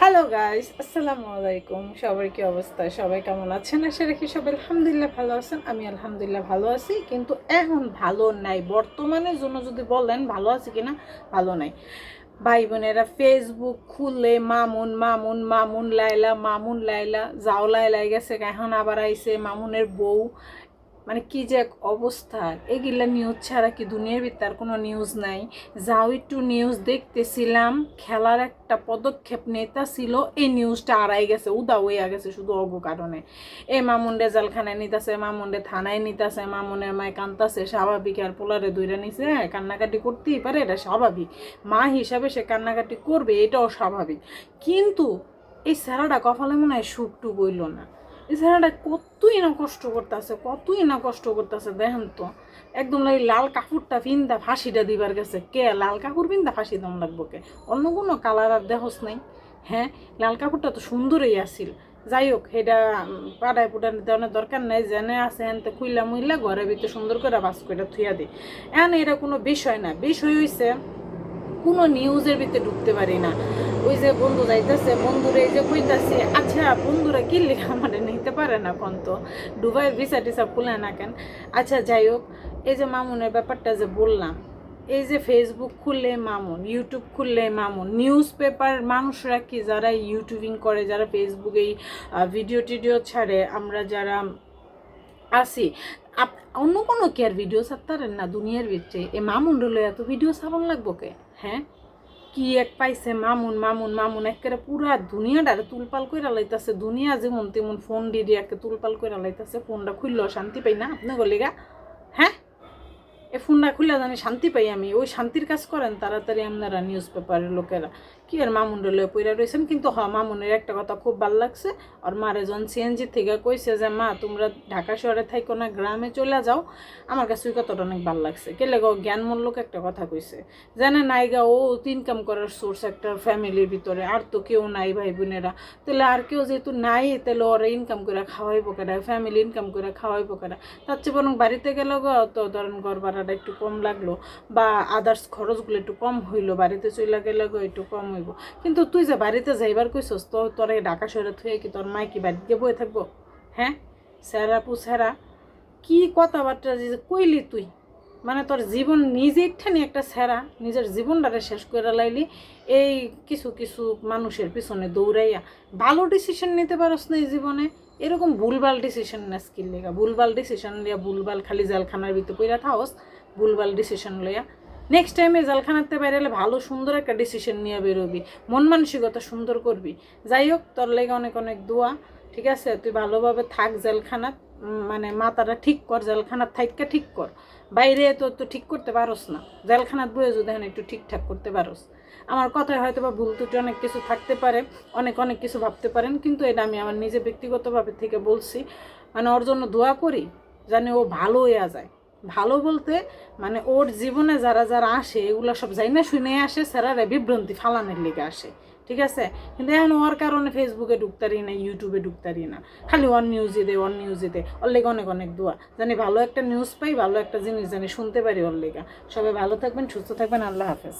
Hello guys, আসসালামু আলাইকুম। সবার কি অবস্থা? সবাই কেমন আছেন? আশা রাখি সবাই আলহামদুলিল্লাহ ভালো আছেন। আমি আলহামদুলিল্লাহ ভালো আছি, কিন্তু এখন ভালো নাই। বর্তমানের জন্য যদি বলেন ভালো আছি কিনা, ভালো নাই। ভাই বোনেরা ফেসবুক খুললে মামুন মামুন মামুন লাইলা, মামুন লাইলা, যাও লাইলাই গেছে, এখন আবার আইছে মামুনের বউ। মানে কি যে এক অবস্থা! এগুলা নিউজ ছাড়া কি দুনিয়ার ভিতর কোনো নিউজ নাই? যাও একটু নিউজ দেখতেছিলাম, খেলার একটা পদক্ষেপ নেতা ছিল, এই নিউজটা আড়াই গেছে, উদা হইয়া গেছে শুধু অগ কারণে। এ মামুনডে জেলখানায় নিতেছে, মামুনডে থানায় নিতেছে, মামুনের মায় কান্তাছে, স্বাভাবিক। আর পোলারে দইরা নিছে, কান্নাকাটি করতেই পারে, এটা স্বাভাবিক। মা হিসাবে সে কান্নাকাটি করবে, এটাও স্বাভাবিক। কিন্তু এই স্যারাটা কপালে মনে হয় সুখ টুক হইল না। এই ছেলেটা কতই না কষ্ট করতেছে দেখেন তো। একদম এই লাল কাপড়টা পিন্দা ফাঁসিটা দিবার গেছে। কে লাল কাপড় পিন্দা ফাঁসি দম লাগবো কে? অন্য কোনো কালার আর দেহস নাই? হ্যাঁ, লাল কাপড়টা তো সুন্দরই আসিল। যাই হোক, সেটা পাড়ায় পুটার দেওয়ার দরকার নাই। জেনে আছে এনতে খুইলা মুইলা ঘরের ভিতরে সুন্দর করে বাস করে থুইয়া দিই। এখন এটা কোনো বিষয় না। বিষয় হইছে কোনো নিউজের ভিতরে ঢুকতে পারি না। ওই যে বন্ধু যাইতেছে, বন্ধুরা এই যে কইতাছে, আচ্ছা বন্ধুরা কি লেখা মানে নিতে পারে না কোন তো ডুবাইয়ের ভিসা টিসা খুলে না কেন? আচ্ছা যাই হোক, এই যে মামুনের ব্যাপারটা যে বললাম, এই যে ফেসবুক খুললে মামুন, ইউটিউব খুললে মামুন, নিউজ পেপার মানুষরা কি যারা ইউটিউবিং করে, যারা ফেসবুকে ভিডিও টিডিও ছাড়ে, আমরা যারা আসি, অন্য কোনো কি আর ভিডিও ছাড়তারেন না দুনিয়ার ভিতরে? এ মামুন রইল এত ভিডিও ছাড়ন লাগবো কে? হ্যাঁ, কি এক পাইছে মামুন মামুন মামুন, একেবারে পুরা দুনিয়াটারে তুলপাল কইরা লাইতাছে। দুনিয়া যেমন তেমন ফোন দিয়ে একে তুলপাল কইরা লাইতাছে। ফোনটা খুললেও শান্তি পাই না আপনি গলিগা। হ্যাঁ, এ ফোনটা খুলে জানি শান্তি পাই আমি। ওই শান্তির কাজ করেন তাড়াতাড়ি আপনারা নিউজ পেপারের লোকেরা। কি আর মামুনটা লয়ে পইরা রয়েছেন। কিন্তু মামুনের একটা কথা খুব ভালো লাগছে। আর মারে যখন সিএনজি থেকে কইছে যে মা তোমরা ঢাকা শহরে থাইকো না, গ্রামে চলে যাও, আমার কাছে ওই কথাটা অনেক ভালো লাগছে। কেলে গো, জ্ঞানমূলক একটা কথা কইছে। জানে নাইগা ও ইনকাম করার সোর্স একটা ফ্যামিলির ভিতরে, আর তো কেউ নাই ভাই বোনেরা। তাহলে আর কেউ যেহেতু নাই, তাহলে ওরা ইনকাম করে খাওয়াইবো কেডা? ফ্যামিলি ইনকাম করে খাওয়াইবো কেডা? তার চেয়ে বরং বাড়িতে গেল গো, তো ধরেন ঘর ভাড়াটা একটু কম লাগলো, বা আদার্স খরচগুলো একটু কম হইলো, বাড়িতে চলে গেলে গো একটু কম হইব। কিন্তু তুই যে বাড়িতে যাইবার কইছস, তো তোর ঢাকা শহরে থুয়ে কি তোর মায় কি বাড়িতে বয়ে থাকবো? হ্যাঁ, স্যারা পুস্যারা কি কথাবার্তা যে কইলি তুই! মানে তোর জীবন নিজের ঠানি একটা সেরা, নিজের জীবনটারে শেষ করে লাইলি এই কিছু কিছু মানুষের পিছনে দৌড়াইয়া। ভালো ডিসিশন নিতে পারস না এই জীবনে, এরকম ভুলভাল ডিসিশন না স্কিল লেগা, ভুলভাল ডিসিশন লিয়া, ভুলভাল খালি জেলখানার ভিতরে পইরা থাকস, ভুলভাল ডিসিশন লইয়া। নেক্সট টাইমে জেলখানাতে বেরোলে ভালো সুন্দর একটা ডিসিশন নিয়ে বেরোবি, মন মানসিকতা সুন্দর করবি। যাই হোক, তোর লেগে অনেক অনেক দোয়া। ঠিক আছে, তুই ভালোভাবে থাক জেলখানাত। মানে মাথাটা ঠিক কর, জেলখানার থাইকা ঠিক কর। বাইরে তো ঠিক করতে পারস না, জেলখানাত বয়ে যদি এখন একটু ঠিকঠাক করতে পারস। আমার কথায় হয়তো বা ভুল ত্রুটি অনেক কিছু থাকতে পারে, অনেক অনেক কিছু ভাবতে পারেন, কিন্তু এটা আমি আমার নিজে ব্যক্তিগতভাবে থেকে বলছি। মানে ওর জন্য দোয়া করি, জানি ও ভালো হইয়া যায়। ভালো বলতে মানে ওর জীবনে যারা যারা আসে, এগুলো সব যাই না শুনে আসে, স্যারারা বিভ্রান্তি ফালানোর লেগে আসে। ঠিক আছে, কিন্তু এখন ওর কারণে ফেসবুকে ঢুকতারি না, ইউটিউবে ঢুকতারি না, খালি ওয়ান নিউজে দে, ওয়ান নিউজে দে। ওর লেগে অনেক অনেক দোয়া, জানি ভালো একটা নিউজ পাই, ভালো একটা জিনিস জানি শুনতে পারি ওর লেগা। সবাই ভালো থাকবেন, সুস্থ থাকবেন, আল্লাহ হাফেজ।